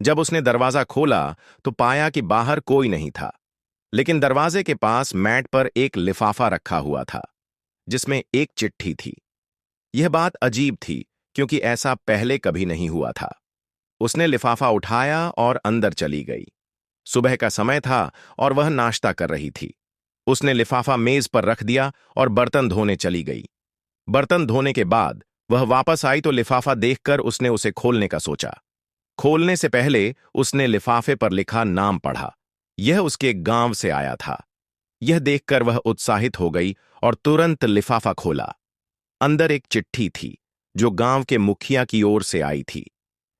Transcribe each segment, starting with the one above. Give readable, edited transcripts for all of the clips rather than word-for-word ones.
जब उसने दरवाजा खोला तो पाया कि बाहर कोई नहीं था, लेकिन दरवाजे के पास मैट पर एक लिफाफा रखा हुआ था जिसमें एक चिट्ठी थी। यह बात अजीब थी क्योंकि ऐसा पहले कभी नहीं हुआ था। उसने लिफाफा उठाया और अंदर चली गई। सुबह का समय था और वह नाश्ता कर रही थी। उसने लिफाफा मेज पर रख दिया और बर्तन धोने चली गई। बर्तन धोने के बाद वह वापस आई तो लिफाफा देखकर उसने उसे खोलने का सोचा। खोलने से पहले उसने लिफाफे पर लिखा नाम पढ़ा। यह उसके गांव से आया था। यह देखकर वह उत्साहित हो गई और तुरंत लिफाफा खोला। अंदर एक चिट्ठी थी जो गांव के मुखिया की ओर से आई थी।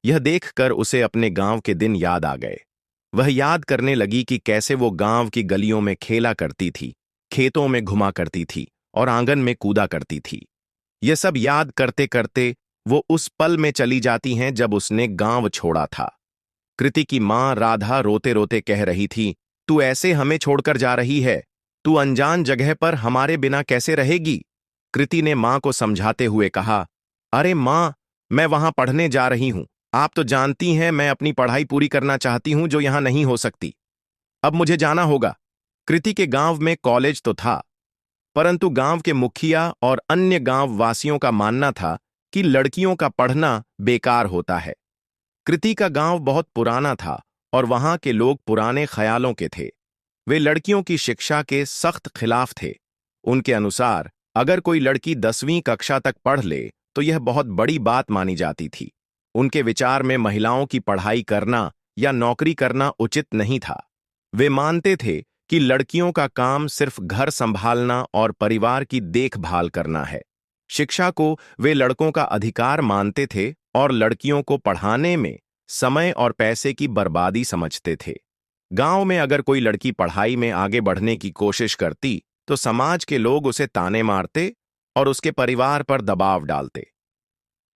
यह देखकर उसे अपने गांव के दिन याद आ गए। वह याद करने लगी कि कैसे वो गांव की गलियों में खेला करती थी, खेतों में घुमा करती थी और आंगन में कूदा करती थी। यह सब याद करते करते वो उस पल में चली जाती हैं जब उसने गांव छोड़ा था। कृति की मां राधा रोते रोते कह रही थी, तू ऐसे हमें छोड़कर जा रही है? तू अनजान जगह पर हमारे बिना कैसे रहेगी? कृति ने मां को समझाते हुए कहा, अरे मां, मैं वहां पढ़ने जा रही हूं। आप तो जानती हैं मैं अपनी पढ़ाई पूरी करना चाहती हूं जो यहां नहीं हो सकती। अब मुझे जाना होगा। कृति के गांव में कॉलेज तो था, परंतु गांव के मुखिया और अन्य गांव वासियों का मानना था कि लड़कियों का पढ़ना बेकार होता है। कृति का गांव बहुत पुराना था और वहां के लोग पुराने ख्यालों के थे। वे लड़कियों की शिक्षा के सख्त खिलाफ थे। उनके अनुसार अगर कोई लड़की 10वीं कक्षा तक पढ़ ले तो यह बहुत बड़ी बात मानी जाती थी। उनके विचार में महिलाओं की पढ़ाई करना या नौकरी करना उचित नहीं था। वे मानते थे कि लड़कियों का काम सिर्फ घर संभालना और परिवार की देखभाल करना है। शिक्षा को वे लड़कों का अधिकार मानते थे और लड़कियों को पढ़ाने में समय और पैसे की बर्बादी समझते थे। गांव में अगर कोई लड़की पढ़ाई में आगे बढ़ने की कोशिश करती तो समाज के लोग उसे ताने मारते और उसके परिवार पर दबाव डालते।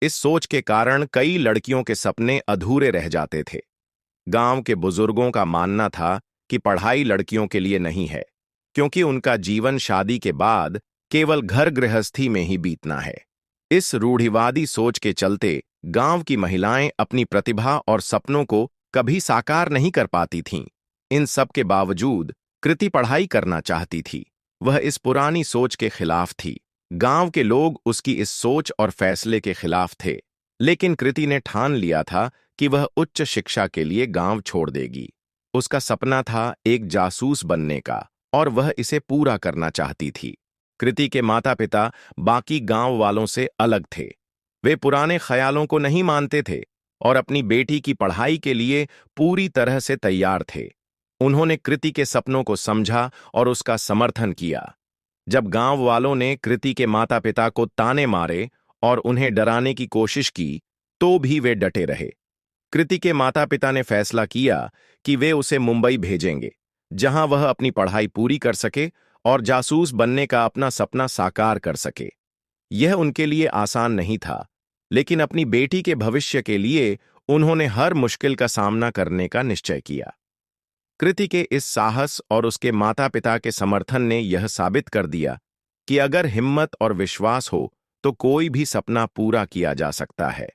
इस सोच के कारण कई लड़कियों के सपने अधूरे रह जाते थे। गांव के बुजुर्गों का मानना था कि पढ़ाई लड़कियों के लिए नहीं है, क्योंकि उनका जीवन शादी के बाद केवल घर गृहस्थी में ही बीतना है। इस रूढ़िवादी सोच के चलते गांव की महिलाएं अपनी प्रतिभा और सपनों को कभी साकार नहीं कर पाती थीं। इन सब के बावजूद कृति पढ़ाई करना चाहती थी। वह इस पुरानी सोच के खिलाफ थी। गांव के लोग उसकी इस सोच और फैसले के खिलाफ थे, लेकिन कृति ने ठान लिया था कि वह उच्च शिक्षा के लिए गांव छोड़ देगी। उसका सपना था एक जासूस बनने का और वह इसे पूरा करना चाहती थी। कृति के माता पिता बाकी गांव वालों से अलग थे। वे पुराने ख्यालों को नहीं मानते थे और अपनी बेटी की पढ़ाई के लिए पूरी तरह से तैयार थे। उन्होंने कृति के सपनों को समझा और उसका समर्थन किया। जब गांव वालों ने कृति के माता पिता को ताने मारे और उन्हें डराने की कोशिश की, तो भी वे डटे रहे। कृति के माता पिता ने फैसला किया कि वे उसे मुंबई भेजेंगे, जहां वह अपनी पढ़ाई पूरी कर सके और जासूस बनने का अपना सपना साकार कर सके। यह उनके लिए आसान नहीं था, लेकिन अपनी बेटी के भविष्य के लिए उन्होंने हर मुश्किल का सामना करने का निश्चय किया। कृति के इस साहस और उसके माता पिता के समर्थन ने यह साबित कर दिया कि अगर हिम्मत और विश्वास हो तो कोई भी सपना पूरा किया जा सकता है।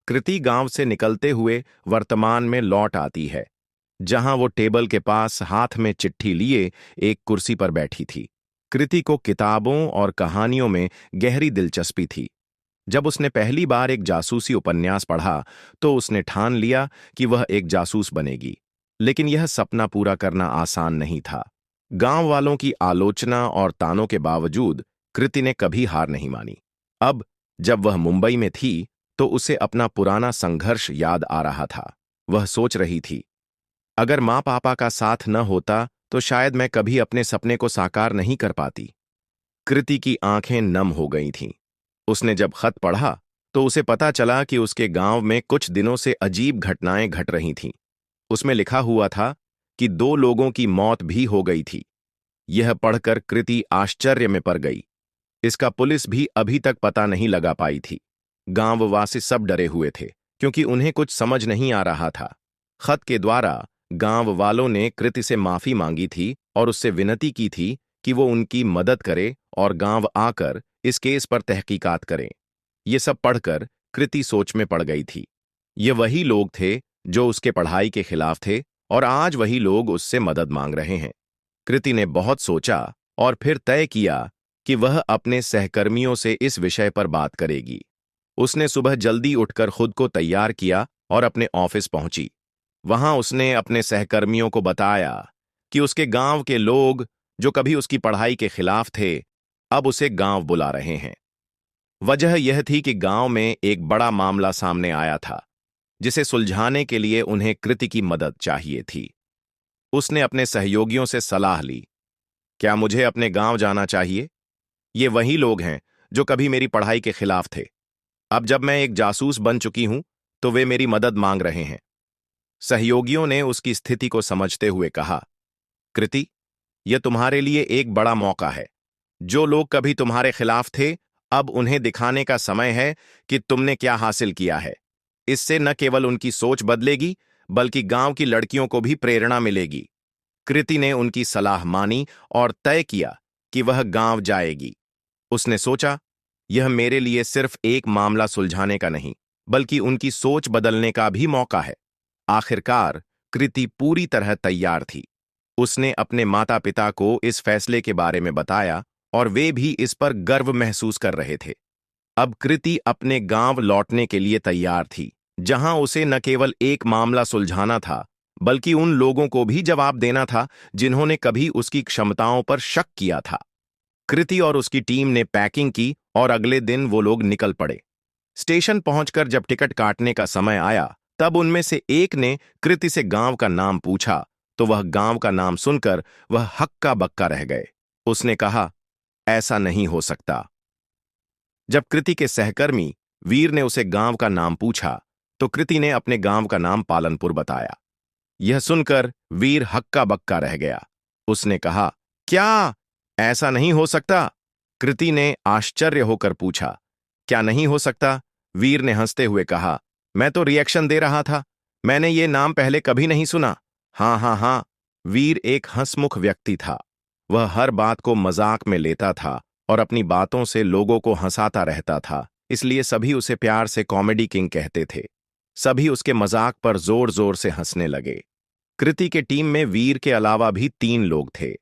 कृति गांव से निकलते हुए वर्तमान में लौट आती है, जहां वो टेबल के पास हाथ में चिट्ठी लिए एक कुर्सी पर बैठी थी। कृति को किताबों और कहानियों में गहरी दिलचस्पी थी। जब उसने पहली बार एक जासूसी उपन्यास पढ़ा तो उसने ठान लिया कि वह एक जासूस बनेगी। लेकिन यह सपना पूरा करना आसान नहीं था। गांव वालों की आलोचना और तानों के बावजूद कृति ने कभी हार नहीं मानी। अब जब वह मुंबई में थी तो उसे अपना पुराना संघर्ष याद आ रहा था। वह सोच रही थी, अगर माँ पापा का साथ न होता तो शायद मैं कभी अपने सपने को साकार नहीं कर पाती। कृति की आंखें नम हो गई थीं। उसने जब खत पढ़ा तो उसे पता चला कि उसके गांव में कुछ दिनों से अजीब घटनाएं घट रही थीं। उसमें लिखा हुआ था कि 2 लोगों की मौत भी हो गई थी। यह पढ़कर कृति आश्चर्य में पड़ गई। इसका पुलिस भी अभी तक पता नहीं लगा पाई थी। गांववासी सब डरे हुए थे क्योंकि उन्हें कुछ समझ नहीं आ रहा था। खत के द्वारा गांव वालों ने कृति से माफी मांगी थी और उससे विनती की थी कि वो उनकी मदद करे और गांव आकर इस केस पर तहकीकात करें। ये सब पढ़कर कृति सोच में पड़ गई थी। ये वही लोग थे जो उसके पढ़ाई के खिलाफ थे, और आज वही लोग उससे मदद मांग रहे हैं। कृति ने बहुत सोचा और फिर तय किया कि वह अपने सहकर्मियों से इस विषय पर बात करेगी। उसने सुबह जल्दी उठकर खुद को तैयार किया और अपने ऑफिस पहुंची। वहां उसने अपने सहकर्मियों को बताया कि उसके गांव के लोग, जो कभी उसकी पढ़ाई के खिलाफ थे, अब उसे गांव बुला रहे हैं। वजह यह थी कि गांव में एक बड़ा मामला सामने आया था, जिसे सुलझाने के लिए उन्हें कृति की मदद चाहिए थी। उसने अपने सहयोगियों से सलाह ली, क्या मुझे अपने गांव जाना चाहिए? ये वही लोग हैं जो कभी मेरी पढ़ाई के खिलाफ थे। अब जब मैं एक जासूस बन चुकी हूं, तो वे मेरी मदद मांग रहे हैं। सहयोगियों ने उसकी स्थिति को समझते हुए कहा, कृति, यह तुम्हारे लिए एक बड़ा मौका है। जो लोग कभी तुम्हारे खिलाफ थे, अब उन्हें दिखाने का समय है कि तुमने क्या हासिल किया है। इससे न केवल उनकी सोच बदलेगी, बल्कि गांव की लड़कियों को भी प्रेरणा मिलेगी। कृति ने उनकी सलाह मानी और तय किया कि वह गांव जाएगी। उसने सोचा, यह मेरे लिए सिर्फ एक मामला सुलझाने का नहीं, बल्कि उनकी सोच बदलने का भी मौका है। आखिरकार कृति पूरी तरह तैयार थी। उसने अपने माता पिता को इस फैसले के बारे में बताया और वे भी इस पर गर्व महसूस कर रहे थे। अब कृति अपने गांव लौटने के लिए तैयार थी, जहां उसे न केवल एक मामला सुलझाना था, बल्कि उन लोगों को भी जवाब देना था जिन्होंने कभी उसकी क्षमताओं पर शक किया था। कृति और उसकी टीम ने पैकिंग की और अगले दिन वो लोग निकल पड़े। स्टेशन पहुंचकर जब टिकट काटने का समय आया, तब उनमें से एक ने कृति से गांव का नाम पूछा, तो वह गांव का नाम सुनकर वह हक्का बक्का रह गए। उसने कहा, ऐसा नहीं हो सकता। जब कृति के सहकर्मी वीर ने उसे गांव का नाम पूछा, तो कृति ने अपने गांव का नाम पालनपुर बताया। यह सुनकर वीर हक्का बक्का रह गया। उसने कहा, क्या ऐसा नहीं हो सकता? कृति ने आश्चर्य होकर पूछा, क्या नहीं हो सकता? वीर ने हंसते हुए कहा, मैं तो रिएक्शन दे रहा था। मैंने ये नाम पहले कभी नहीं सुना। हाँ हाँ हाँ। वीर एक हंसमुख व्यक्ति था। वह हर बात को मजाक में लेता था और अपनी बातों से लोगों को हंसाता रहता था, इसलिए सभी उसे प्यार से कॉमेडी किंग कहते थे। सभी उसके मजाक पर जोर जोर से हंसने लगे। कृति के टीम में वीर के अलावा भी 3 लोग थे।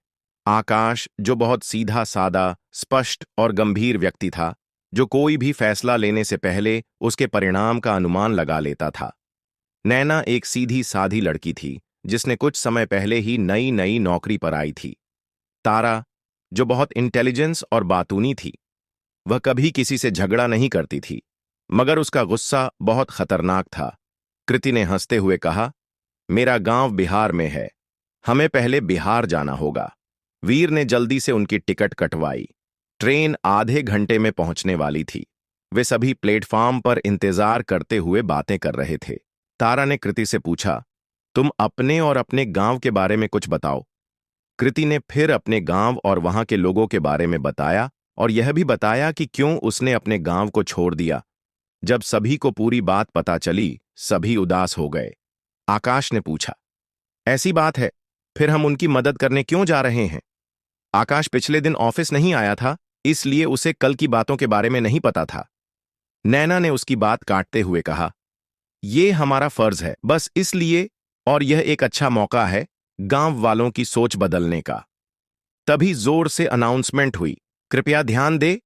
आकाश, जो बहुत सीधा सादा, स्पष्ट और गंभीर व्यक्ति था, जो कोई भी फैसला लेने से पहले उसके परिणाम का अनुमान लगा लेता था। नैना एक सीधी साधी लड़की थी, जिसने कुछ समय पहले ही नई नई नौकरी पर आई थी। तारा, जो बहुत इंटेलिजेंस और बातूनी थी, वह कभी किसी से झगड़ा नहीं करती थी, मगर उसका गुस्सा बहुत खतरनाक था। कृति ने हंसते हुए कहा, मेरा गांव बिहार में है, हमें पहले बिहार जाना होगा। वीर ने जल्दी से उनकी टिकट कटवाई। ट्रेन आधे घंटे में पहुंचने वाली थी। वे सभी प्लेटफॉर्म पर इंतजार करते हुए बातें कर रहे थे। तारा ने कृति से पूछा, तुम अपने और अपने गांव के बारे में कुछ बताओ। कृति ने फिर अपने गांव और वहां के लोगों के बारे में बताया और यह भी बताया कि क्यों उसने अपने गांव को छोड़ दिया। जब सभी को पूरी बात पता चली, सभी उदास हो गए। आकाश ने पूछा, ऐसी बात है, फिर हम उनकी मदद करने क्यों जा रहे हैं? आकाश पिछले दिन ऑफिस नहीं आया था, इसलिए उसे कल की बातों के बारे में नहीं पता था। नैना ने उसकी बात काटते हुए कहा, यह हमारा फर्ज है, बस इसलिए, और यह एक अच्छा मौका है गांव वालों की सोच बदलने का। तभी जोर से अनाउंसमेंट हुई, कृपया ध्यान दे,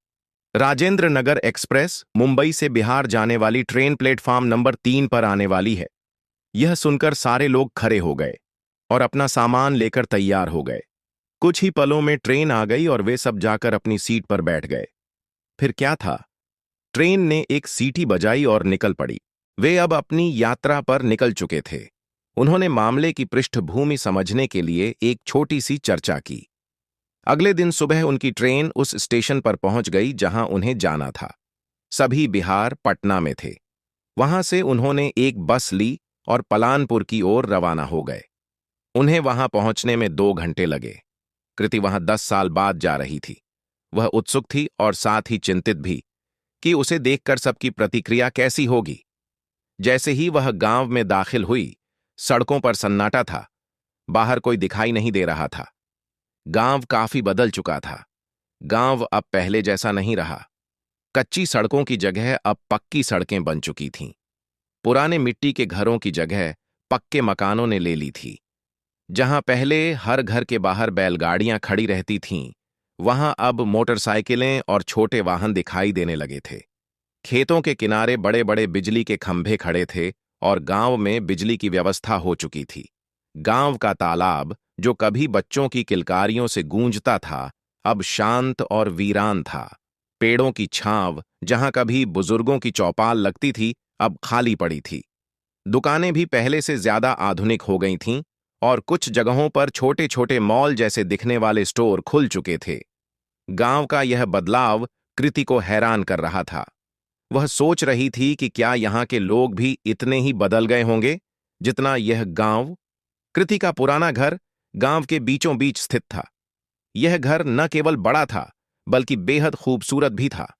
राजेंद्र नगर एक्सप्रेस मुंबई से बिहार जाने वाली ट्रेन प्लेटफॉर्म नंबर 3 पर आने वाली है। यह सुनकर सारे लोग खड़े हो गए और अपना सामान लेकर तैयार हो गए। कुछ ही पलों में ट्रेन आ गई और वे सब जाकर अपनी सीट पर बैठ गए। फिर क्या था? ट्रेन ने एक सीटी बजाई और निकल पड़ी। वे अब अपनी यात्रा पर निकल चुके थे। उन्होंने मामले की पृष्ठभूमि समझने के लिए एक छोटी सी चर्चा की। अगले दिन सुबह उनकी ट्रेन उस स्टेशन पर पहुंच गई जहां उन्हें जाना था। सभी बिहार पटना में थे। वहां से उन्होंने एक बस ली और पलानपुर की ओर रवाना हो गए। उन्हें वहां पहुंचने में 2 घंटे लगे। कृति वहां 10 साल बाद जा रही थी। वह उत्सुक थी और साथ ही चिंतित भी कि उसे देखकर सबकी प्रतिक्रिया कैसी होगी। जैसे ही वह गांव में दाखिल हुई, सड़कों पर सन्नाटा था। बाहर कोई दिखाई नहीं दे रहा था। गांव काफी बदल चुका था। गांव अब पहले जैसा नहीं रहा। कच्ची सड़कों की जगह अब पक्की सड़कें बन चुकी थीं। पुराने मिट्टी के घरों की जगह पक्के मकानों ने ले ली थी। जहां पहले हर घर के बाहर बैलगाड़ियां खड़ी रहती थीं, वहां अब मोटरसाइकिलें और छोटे वाहन दिखाई देने लगे थे। खेतों के किनारे बड़े बड़े बिजली के खंभे खड़े थे और गांव में बिजली की व्यवस्था हो चुकी थी। गांव का तालाब, जो कभी बच्चों की किलकारियों से गूंजता था, अब शांत और वीरान था। पेड़ों की छांव, जहां कभी बुजुर्गों की चौपाल लगती थी, अब खाली पड़ी थी। दुकानें भी पहले से ज्यादा आधुनिक हो गई थीं और कुछ जगहों पर छोटे छोटे मॉल जैसे दिखने वाले स्टोर खुल चुके थे। गांव का यह बदलाव कृति को हैरान कर रहा था। वह सोच रही थी कि क्या यहाँ के लोग भी इतने ही बदल गए होंगे जितना यह गांव। कृति का पुराना घर गांव के बीचों बीच स्थित था। यह घर न केवल बड़ा था, बल्कि बेहद खूबसूरत भी था।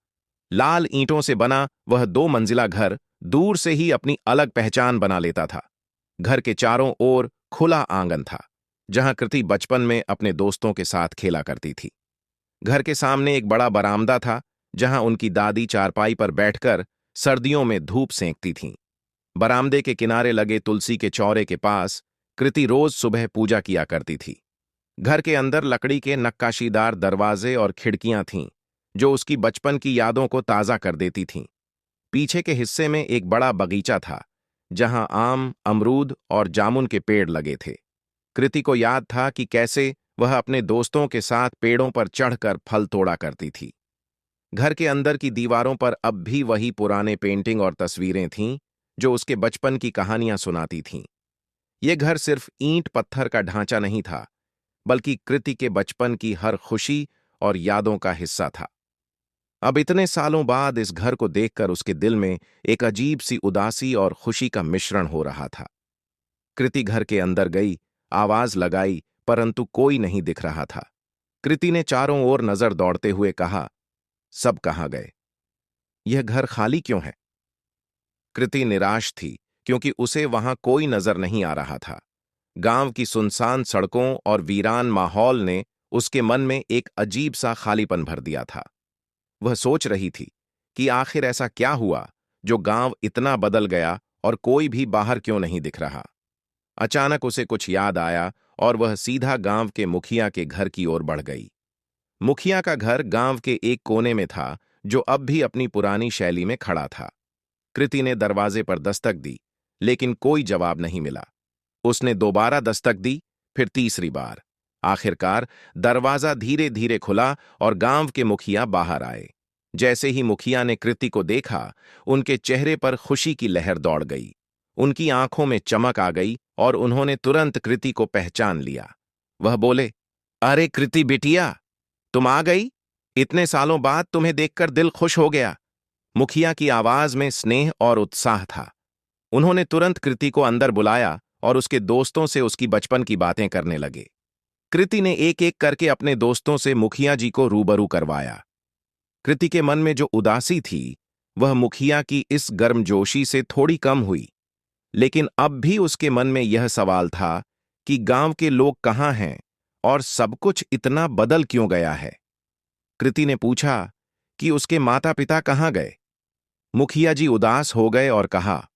लाल ईंटों से बना वह 2 मंजिला घर दूर से ही अपनी अलग पहचान बना लेता था। घर के चारों ओर खुला आंगन था, जहां कृति बचपन में अपने दोस्तों के साथ खेला करती थी। घर के सामने एक बड़ा बरामदा था, जहां उनकी दादी चारपाई पर बैठकर सर्दियों में धूप सेंकती थीं। बरामदे के किनारे लगे तुलसी के चौरे के पास कृति रोज सुबह पूजा किया करती थी। घर के अंदर लकड़ी के नक्काशीदार दरवाजे और खिड़कियां थीं, जो उसकी बचपन की यादों को ताज़ा कर देती थीं। पीछे के हिस्से में एक बड़ा बगीचा था, जहां आम, अमरूद और जामुन के पेड़ लगे थे। कृति को याद था कि कैसे वह अपने दोस्तों के साथ पेड़ों पर चढ़कर फल तोड़ा करती थी। घर के अंदर की दीवारों पर अब भी वही पुराने पेंटिंग और तस्वीरें थीं, जो उसके बचपन की कहानियां सुनाती थीं। ये घर सिर्फ ईंट पत्थर का ढांचा नहीं था, बल्कि कृति के बचपन की हर खुशी और यादों का हिस्सा था। अब इतने सालों बाद इस घर को देखकर उसके दिल में एक अजीब सी उदासी और खुशी का मिश्रण हो रहा था। कृति घर के अंदर गई, आवाज लगाई, परंतु कोई नहीं दिख रहा था। कृति ने चारों ओर नजर दौड़ते हुए कहा, सब कहाँ गए? यह घर खाली क्यों है? कृति निराश थी, क्योंकि उसे वहां कोई नजर नहीं आ रहा था। गांव की सुनसान सड़कों और वीरान माहौल ने उसके मन में एक अजीब सा खालीपन भर दिया था। वह सोच रही थी कि आखिर ऐसा क्या हुआ जो गांव इतना बदल गया और कोई भी बाहर क्यों नहीं दिख रहा। अचानक उसे कुछ याद आया और वह सीधा गांव के मुखिया के घर की ओर बढ़ गई। मुखिया का घर गांव के एक कोने में था, जो अब भी अपनी पुरानी शैली में खड़ा था। कृति ने दरवाजे पर दस्तक दी, लेकिन कोई जवाब नहीं मिला। उसने दोबारा दस्तक दी, फिर तीसरी बार। आखिरकार दरवाजा धीरे धीरे खुला और गांव के मुखिया बाहर आए। जैसे ही मुखिया ने कृति को देखा, उनके चेहरे पर खुशी की लहर दौड़ गई। उनकी आंखों में चमक आ गई और उन्होंने तुरंत कृति को पहचान लिया। वह बोले, अरे कृति बिटिया, तुम आ गई। इतने सालों बाद तुम्हें देखकर दिल खुश हो गया। मुखिया की आवाज में स्नेह और उत्साह था। उन्होंने तुरंत कृति को अंदर बुलाया और उसके दोस्तों से उसकी बचपन की बातें करने लगे। कृति ने एक एक करके अपने दोस्तों से मुखिया जी को रूबरू करवाया। कृति के मन में जो उदासी थी, वह मुखिया की इस गर्मजोशी से थोड़ी कम हुई। लेकिन अब भी उसके मन में यह सवाल था कि गांव के लोग कहाँ हैं और सब कुछ इतना बदल क्यों गया है। कृति ने पूछा कि उसके माता पिता कहाँ गए। मुखिया जी उदास हो गए और कहा,